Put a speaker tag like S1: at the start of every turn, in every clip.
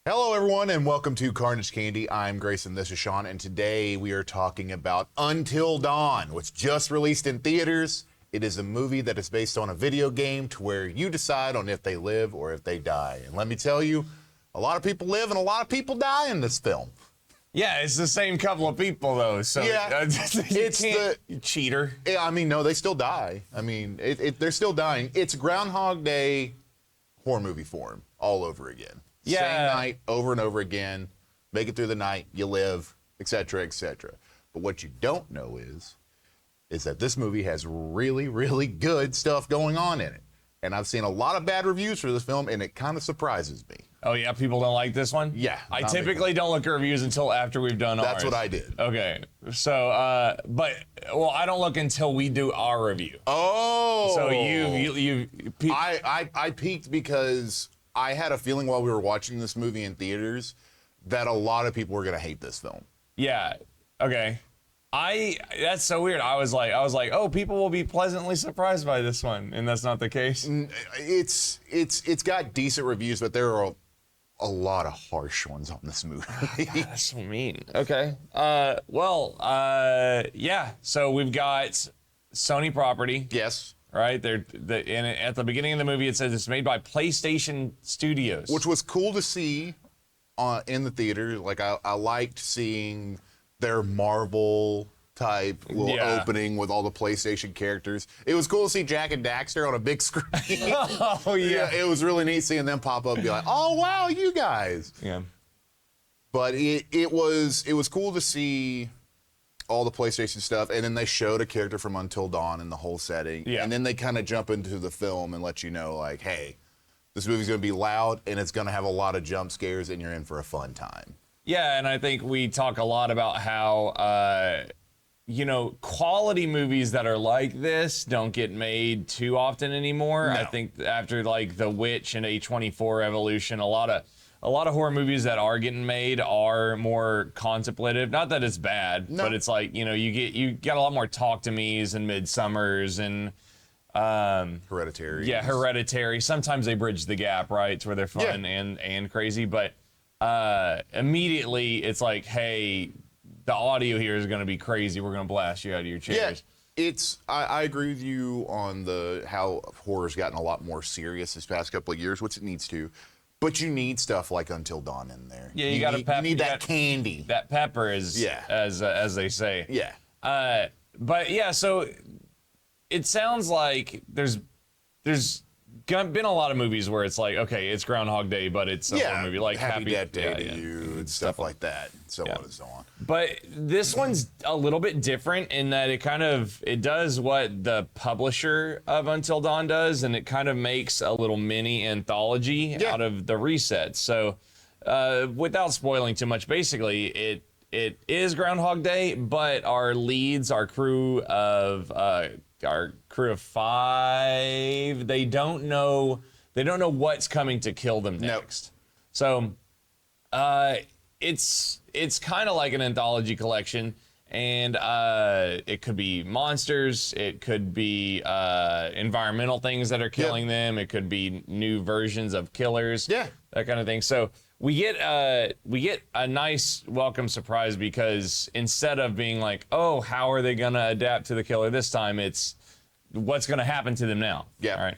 S1: Hello, everyone, and welcome to Carnage Candy. I'm Grayson, this is Shaun, and today we are talking about Until Dawn, which just released in theaters. It is a movie that is based on a video game to where you decide on if they live or if they die. And let me tell you, a lot of people live and a lot of people die in this film.
S2: Yeah, it's the same couple of people, though, so
S1: Yeah,
S2: it's you cheater.
S1: I mean, no, they still die. I mean, they're still dying. It's Groundhog Day horror movie form all over again.
S2: Yeah.
S1: Same night, over and over again. Make it through the night, you live, etc., etc. But what you don't know is that this movie has really, really good stuff going on in it. And I've seen a lot of bad reviews for this film, and it kind of surprises me.
S2: Oh, yeah, people don't like this one?
S1: Yeah.
S2: I typically don't look at reviews until after we've done ours.
S1: That's what I did.
S2: Okay, so, I don't look until we do our review.
S1: Oh!
S2: So you
S1: I peeked because I had a feeling while we were watching this movie in theaters that a lot of people were going to hate this film.
S2: Yeah, okay. That's so weird. I was like, oh, people will be pleasantly surprised by this one, and that's not the case.
S1: It's got decent reviews, but there are a lot of harsh ones on this movie.
S2: God, that's so mean. Okay. Yeah. So we've got Sony property.
S1: Yes.
S2: Right. At the beginning of the movie, it says it's made by PlayStation Studios,
S1: Which was cool to see in the theater. Like I liked seeing their Marvel type little opening with all the PlayStation characters. It was cool to see Jack and Daxter on a big screen.
S2: Oh yeah.
S1: It was really neat seeing them pop up and be like, oh wow, you guys.
S2: Yeah.
S1: But it was cool to see all the PlayStation stuff, and then they showed a character from Until Dawn in the whole setting.
S2: Yeah.
S1: And then they kind of jump into the film and let you know, like, hey, this movie's gonna be loud and it's gonna have a lot of jump scares and you're in for a fun time.
S2: Yeah, and I think we talk a lot about how, quality movies that are like this don't get made too often anymore.
S1: No.
S2: I think after like The Witch and A24 Evolution, a lot of horror movies that are getting made are more contemplative. Not that it's bad, but it's like, you got a lot more Talk to Me's and Midsummers and
S1: Hereditary.
S2: Yeah, Hereditary. Sometimes they bridge the gap, right, to where they're fun and crazy, but immediately it's like, hey, the audio here is going to be crazy. We're going to blast you out of your chairs.
S1: Yeah, I agree with you on how horror's gotten a lot more serious this past couple of years, which it needs to. But you need stuff like Until Dawn in there.
S2: Yeah, you got to
S1: You need that candy.
S2: That pepper is, as they say.
S1: Yeah.
S2: But yeah, so it sounds like there's been a lot of movies where it's like, okay, it's Groundhog Day, but it's a horror movie, like
S1: Happy Death Day to You and stuff like that, so on and so on.
S2: But this one's a little bit different in that it does what the publisher of Until Dawn does, and it kind of makes a little mini anthology out of the resets. So without spoiling too much, basically it is Groundhog Day, but our crew of 5, they don't know what's coming to kill them next. So it's kind of like an anthology collection, and it could be monsters, it could be environmental things that are killing them, it could be new versions of killers, that kind of thing. So we get a nice welcome surprise, because instead of being like, oh, how are they gonna adapt to the killer this time, it's what's gonna happen to them now.
S1: Yeah.
S2: All right.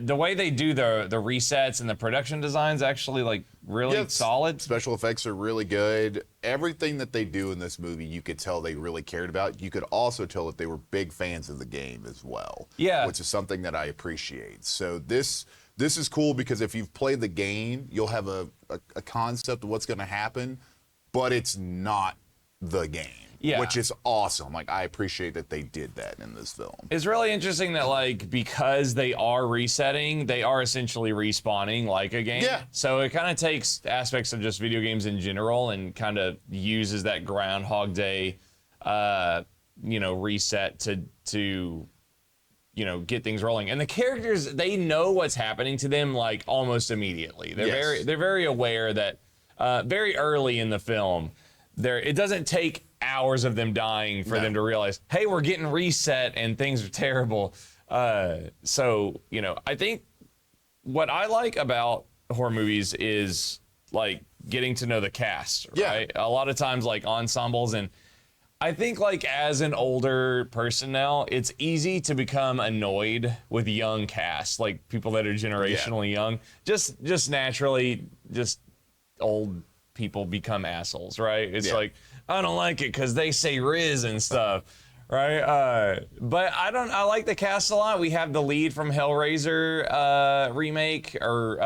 S2: The way they do the resets and the production designs actually like really solid.
S1: Special effects are really good. Everything that they do in this movie, you could tell they really cared about. You could also tell that they were big fans of the game as well.
S2: Yeah.
S1: Which is something that I appreciate. So this is cool, because if you've played the game, you'll have a concept of what's going to happen, but it's not the game.
S2: Yeah.
S1: Which is awesome. Like, I appreciate that they did that in this film.
S2: It's really interesting that, like, because they are resetting, they are essentially respawning like a game.
S1: Yeah.
S2: So it kind of takes aspects of just video games in general and kind of uses that Groundhog Day, reset to get things rolling. And the characters, they know what's happening to them, like, almost immediately. They're very aware that very early in the film, it doesn't take hours of them dying for them to realize, hey, we're getting reset and things are terrible. So, I think what I like about horror movies is like getting to know the cast,
S1: Yeah.
S2: right? A lot of times like ensembles, and I think like as an older person now, it's easy to become annoyed with young cast, like people that are generationally young. Just naturally, just old people become assholes, right? It's like, I don't like it because they say Riz and stuff, right? But I like the cast a lot. We have the lead from Hellraiser remake or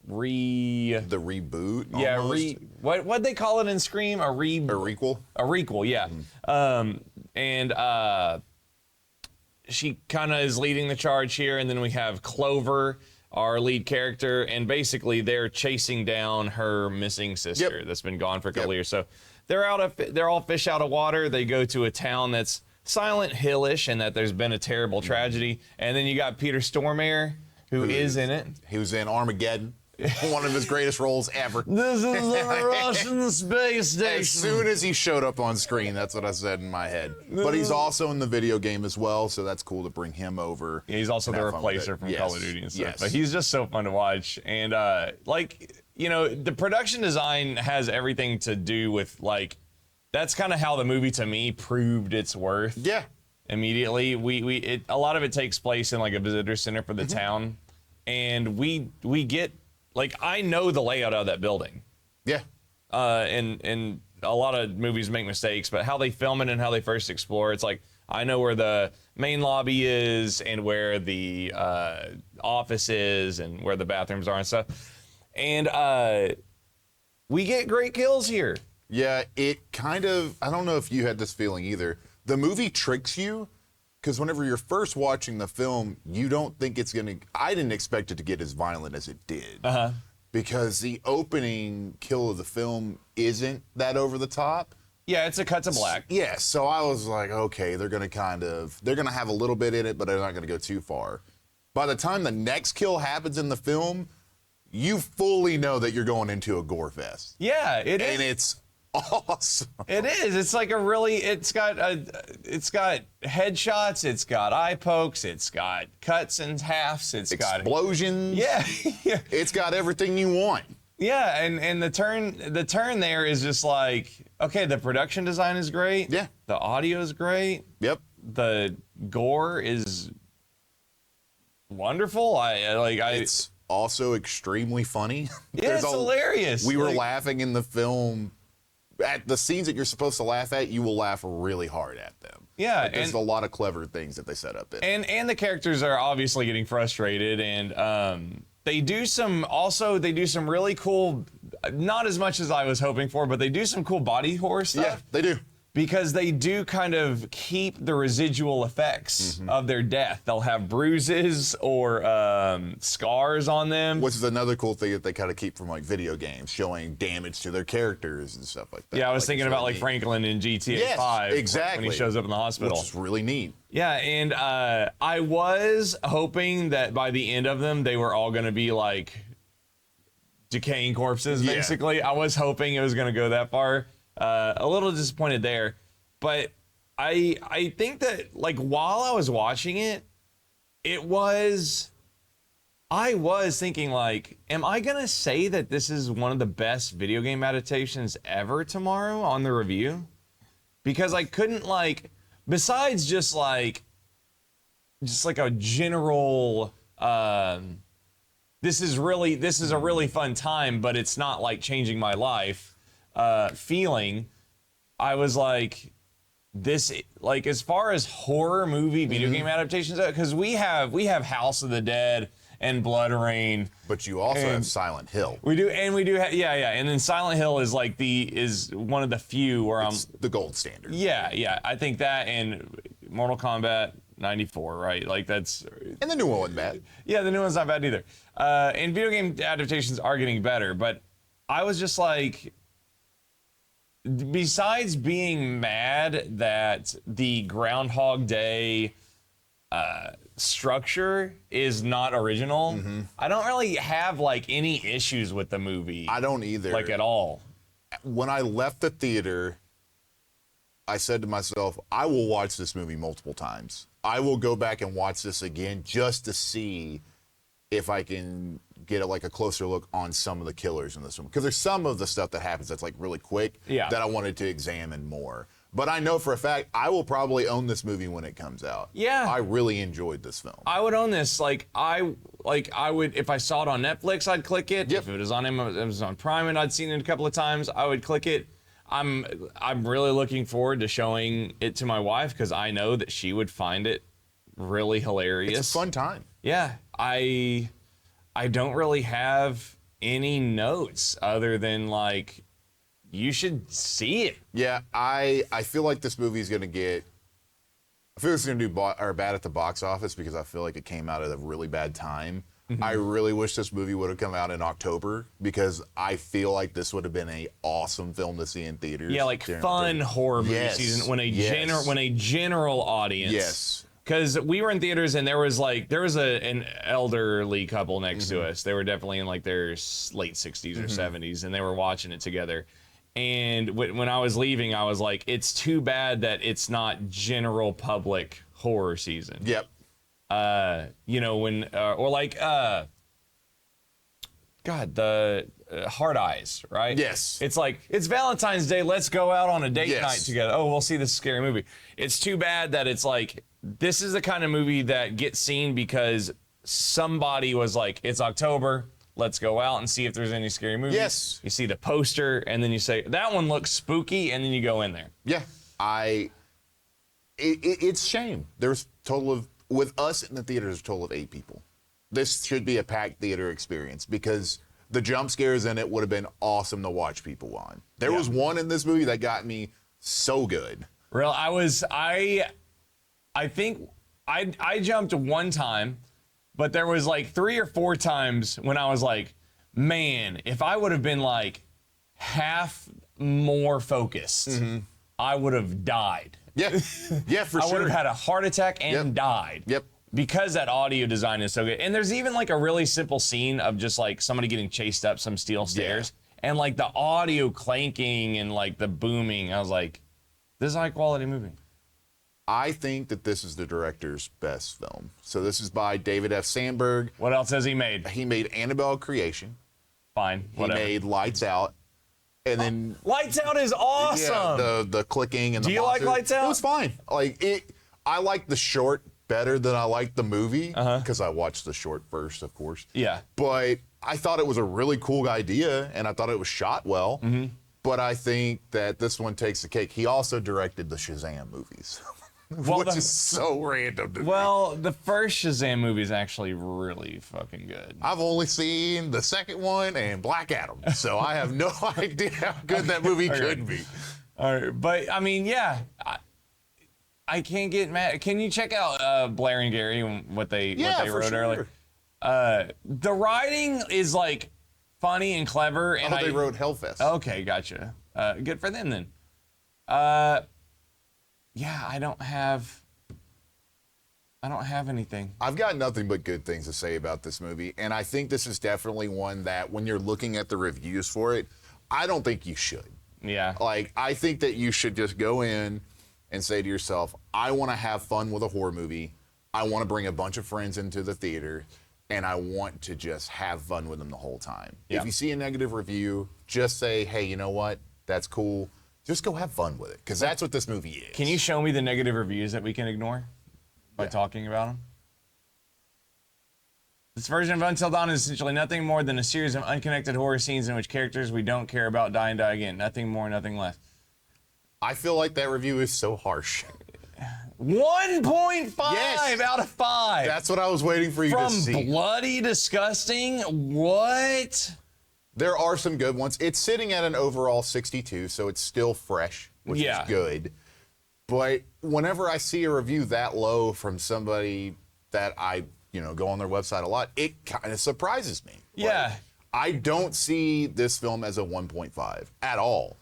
S1: The reboot. Almost.
S2: What'd they call it in Scream? A
S1: requel.
S2: A requel, yeah. And she kind of is leading the charge here, and then we have Clover, our lead character, and basically they're chasing down her missing sister that's been gone for a couple years. So they're all fish out of water. They go to a town that's Silent Hillish, and that there's been a terrible tragedy. And then you got Peter Stormare, who is in it.
S1: He was in Armageddon. One of his greatest roles ever.
S2: This is the Russian space station.
S1: As soon as he showed up on screen, that's what I said in my head. But he's also in the video game as well, so that's cool to bring him over.
S2: Yeah, he's also the replacer from Call of Duty and stuff. But he's just so fun to watch. And like, you know, the production design has everything to do with like, that's kind of how the movie to me proved its worth.
S1: Yeah.
S2: Immediately, a lot of it takes place in like a visitor center for the town, and we get. Like, I know the layout of that building.
S1: Yeah.
S2: And a lot of movies make mistakes, but how they film it and how they first explore, it's like, I know where the main lobby is and where the office is and where the bathrooms are and stuff. And we get great kills here.
S1: Yeah, it kind of, I don't know if you had this feeling either. The movie tricks you, because whenever you're first watching the film, you don't think it's going to... I didn't expect it to get as violent as it did. Because the opening kill of the film isn't that over the top.
S2: Yeah, it's a cut to black.
S1: Yeah, so I was like, okay, they're going to have a little bit in it, but they're not going to go too far. By the time the next kill happens in the film, you fully know that you're going into a gore fest.
S2: Yeah, it is.
S1: And it's awesome.
S2: It is. It's like it's got headshots, it's got eye pokes, it's got cuts and halves, it's got
S1: explosions.
S2: Yeah.
S1: It's got everything you want.
S2: Yeah, and the turn there is just like, okay, the production design is great.
S1: Yeah.
S2: The audio is great.
S1: Yep.
S2: The gore is wonderful.
S1: It's also extremely funny.
S2: Yeah, it's hilarious.
S1: We were laughing in the film. At the scenes that you're supposed to laugh at, you will laugh really hard at them.
S2: Yeah,
S1: like, there's a lot of clever things that they set up in.
S2: And the characters are obviously getting frustrated, and they do some really cool, not as much as I was hoping for, but they do some cool body horror stuff.
S1: Yeah, they do.
S2: Because they do kind of keep the residual effects of their death. They'll have bruises or scars on them.
S1: Which is another cool thing that they kind of keep from like video games, showing damage to their characters and stuff like that.
S2: Yeah, I was thinking about like Franklin in GTA 5.
S1: Exactly.
S2: When he shows up in the hospital.
S1: Which is really neat.
S2: Yeah, and I was hoping that by the end of them, they were all going to be like decaying corpses, basically. I was hoping it was going to go that far. A little disappointed there, but I think that like while I was watching it, I was thinking like, am I gonna say that this is one of the best video game adaptations ever tomorrow on the review? Because I couldn't like, besides just like a general, this is a really fun time, but it's not like changing my life. Feeling, I was like, this, like, as far as horror movie video game adaptations, because we have House of the Dead and Blood Rain,
S1: but you also have Silent Hill.
S2: We do have, and then Silent Hill is like is one of the few where it's
S1: the gold standard.
S2: Yeah, I think that and Mortal Kombat 94, right? Like that's,
S1: and the new one wasn't bad.
S2: Yeah, the new one's not bad either. And video game adaptations are getting better, but I was just like, besides being mad that the Groundhog Day structure is not original, I don't really have like any issues with the movie.
S1: I don't either.
S2: Like at all.
S1: When I left the theater, I said to myself, I will watch this movie multiple times. I will go back and watch this again just to see if I can get like a closer look on some of the killers in this one, because there's some of the stuff that happens that's like really quick that I wanted to examine more. But I know for a fact I will probably own this movie when it comes out.
S2: Yeah.
S1: I really enjoyed this film.
S2: I would own this. I would, if I saw it on Netflix, I'd click it.
S1: Yep.
S2: If it was on Amazon Prime and I'd seen it a couple of times, I would click it. I'm really looking forward to showing it to my wife, because I know that she would find it really hilarious.
S1: It's a fun time.
S2: Yeah. I don't really have any notes other than like, you should see it.
S1: Yeah, I feel like this movie is going to get... I feel it's going to do bad at the box office, because I feel like it came out at a really bad time. I really wish this movie would have come out in October, because I feel like this would have been an awesome film to see in theaters.
S2: Yeah, like fun horror movie season when a general audience.
S1: Yes.
S2: Because we were in theaters and there was an elderly couple next to us. They were definitely in like their late 60s or 70s, and they were watching it together. And when I was leaving, I was like, it's too bad that it's not general public horror season.
S1: Yep.
S2: The Hard Eyes, right?
S1: Yes.
S2: It's like, it's Valentine's Day, let's go out on a date night together. Oh, we'll see this scary movie. It's too bad that it's like, this is the kind of movie that gets seen because somebody was like, it's October, let's go out and see if there's any scary movies.
S1: Yes.
S2: You see the poster, and then you say, that one looks spooky, and then you go in there.
S1: Yeah. It's a shame. There's with us in the theater, there's a total of 8 people. This should be a packed theater experience, because the jump scares in it would have been awesome to watch people on. There was one in this movie that got me so good.
S2: Real, I think I jumped one time, but there was like 3 or 4 times when I was like, man, if I would have been like half more focused, I would have died.
S1: Yeah, yeah, for sure.
S2: I would have had a heart attack and died.
S1: Yep.
S2: Because that audio design is so good. And there's even like a really simple scene of just like somebody getting chased up some steel stairs, and like the audio clanking and like the booming. I was like, this is a high quality movie.
S1: I think that this is the director's best film. So this is by David F. Sandberg.
S2: What else has he made?
S1: He made Annabelle Creation.
S2: Fine,
S1: He
S2: whatever.
S1: made Lights Out. And then
S2: Lights Out is awesome.
S1: Yeah, the clicking and the
S2: Do you like Lights Out?
S1: It was fine. I like the short better than I like the movie, because I watched the short first, of course.
S2: Yeah.
S1: But I thought it was a really cool idea, and I thought it was shot well. But I think that this one takes the cake. He also directed the Shazam movies, which is so random to me.
S2: Well, the first Shazam movie is actually really fucking good.
S1: I've only seen the second one and Black Adam, so I have no idea how good that movie could be.
S2: All right, but I mean, yeah, I can't get mad. Can you check out Blair and Gary and what they wrote earlier? The writing is like funny and clever, and
S1: they wrote Hellfest.
S2: Okay, gotcha. Good for them then. Yeah, I don't have anything.
S1: I've got nothing but good things to say about this movie, and I think this is definitely one that when you're looking at the reviews for it, I don't think you should.
S2: Yeah.
S1: Like, I think that you should just go in and say to yourself, I want to have fun with a horror movie. I want to bring a bunch of friends into the theater, and I want to just have fun with them the whole time.
S2: Yeah.
S1: If you see a negative review, just say, hey, you know what? That's cool. Just go have fun with it, because that's what this movie is.
S2: Can you show me the negative reviews that we can ignore by talking about them? This version of Until Dawn is essentially nothing more than a series of unconnected horror scenes in which characters we don't care about die and die again. Nothing more, nothing less.
S1: I feel like that review is so harsh.
S2: 1.5 out of 5.
S1: That's what I was waiting for you to see.
S2: From bloody disgusting? What?
S1: There are some good ones. It's sitting at an overall 62, so it's still fresh, which is good. But whenever I see a review that low from somebody that I, go on their website a lot, it kind of surprises me.
S2: Yeah.
S1: I don't see this film as a 1.5 at all.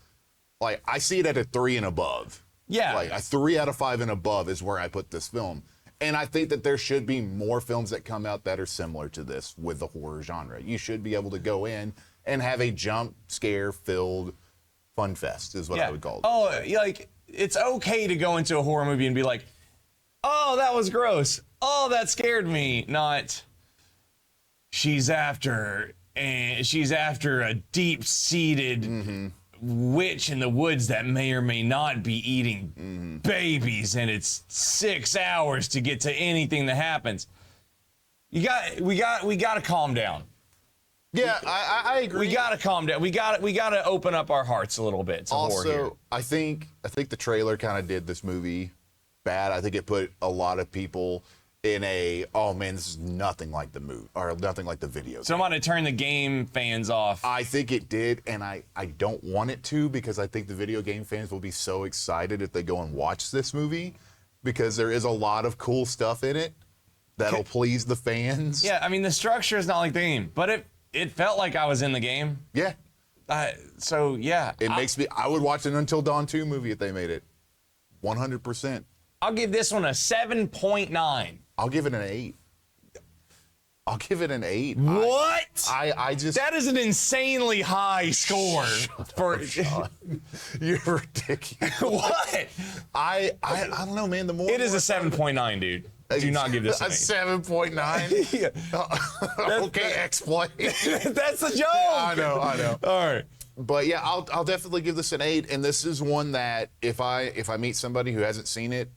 S1: Like, I see it at a 3 and above.
S2: Yeah.
S1: Like, a 3 out of 5 and above is where I put this film. And I think that there should be more films that come out that are similar to this with the horror genre. You should be able to go in and have a jump scare filled fun fest is what I would call it.
S2: Oh, like, it's okay to go into a horror movie and be like, oh, that was gross. Oh, that scared me. Not, she's after a deep-seated witch in the woods that may or may not be eating babies, and it's 6 hours to get to anything that happens. We got to calm down.
S1: Yeah, I agree.
S2: We gotta calm down. We gotta open up our hearts a little bit to horror here.
S1: Also, I think the trailer kind of did this movie bad. I think it put a lot of people in a, oh man, this is nothing like the movie or nothing like the video.
S2: So I'm gonna turn the game fans off.
S1: I think it did, and I don't want it to, because I think the video game fans will be so excited if they go and watch this movie, because there is a lot of cool stuff in it that'll please the fans.
S2: Yeah, I mean the structure is not like the game, but it felt like I was in the game.
S1: Yeah.
S2: So yeah,
S1: It makes me. I would watch an Until Dawn 2 movie if they made it. 100%.
S2: I'll give this one a 7.9.
S1: I'll give it an 8. I'll give it an 8.
S2: What?
S1: I just.
S2: That is an insanely high score for.
S1: You're ridiculous.
S2: What?
S1: I don't know, man. The more
S2: It is a 7.9, dude. Do not give this
S1: a
S2: an 8.
S1: 7.9.
S2: Yeah.
S1: Okay, exploit.
S2: That's the joke.
S1: I know.
S2: All right.
S1: But yeah, I'll definitely give this an 8. And this is one that if I meet somebody who hasn't seen it,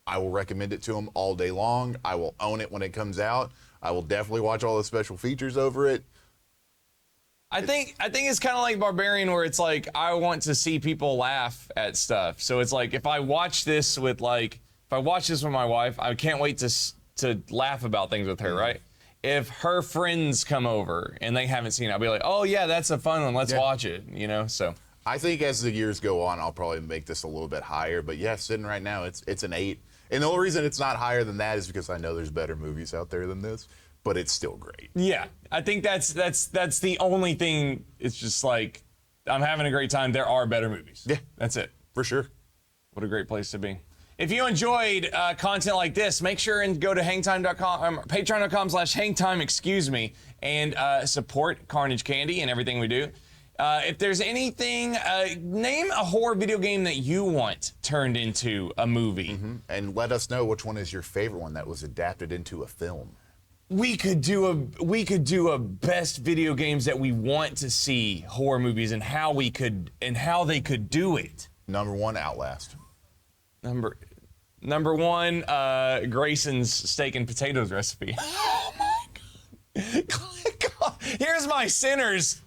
S1: I will recommend it to them all day long. I will own it when it comes out. I will definitely watch all the special features over it.
S2: I think it's kind of like Barbarian, where it's like I want to see people laugh at stuff. So it's like if I watch this with my wife, I can't wait to laugh about things with her, right? If her friends come over and they haven't seen it, I'll be like, oh yeah, that's a fun one. Let's watch it, So
S1: I think as the years go on, I'll probably make this a little bit higher. But yeah, sitting right now, it's an 8. And the only reason it's not higher than that is because I know there's better movies out there than this. But it's still great.
S2: Yeah, I think that's the only thing. It's just like I'm having a great time. There are better movies.
S1: Yeah,
S2: that's it.
S1: For sure.
S2: What a great place to be. If you enjoyed content like this, make sure and go to hangtime.com, patreon.com/hangtime, excuse me, and support Carnage Candy and everything we do. If there's anything, name a horror video game that you want turned into a movie.
S1: And let us know which one is your favorite one that was adapted into a film.
S2: We could do a best video games that we want to see horror movies, and how they could do it.
S1: Number 1, Outlast.
S2: Number 1, Greyson's steak and potatoes recipe. Oh my God! Here's my Sinners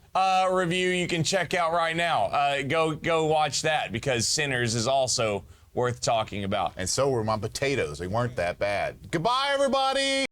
S2: review you can check out right now. Go watch that, because Sinners is also worth talking about.
S1: And so were my potatoes. They weren't that bad. Goodbye, everybody!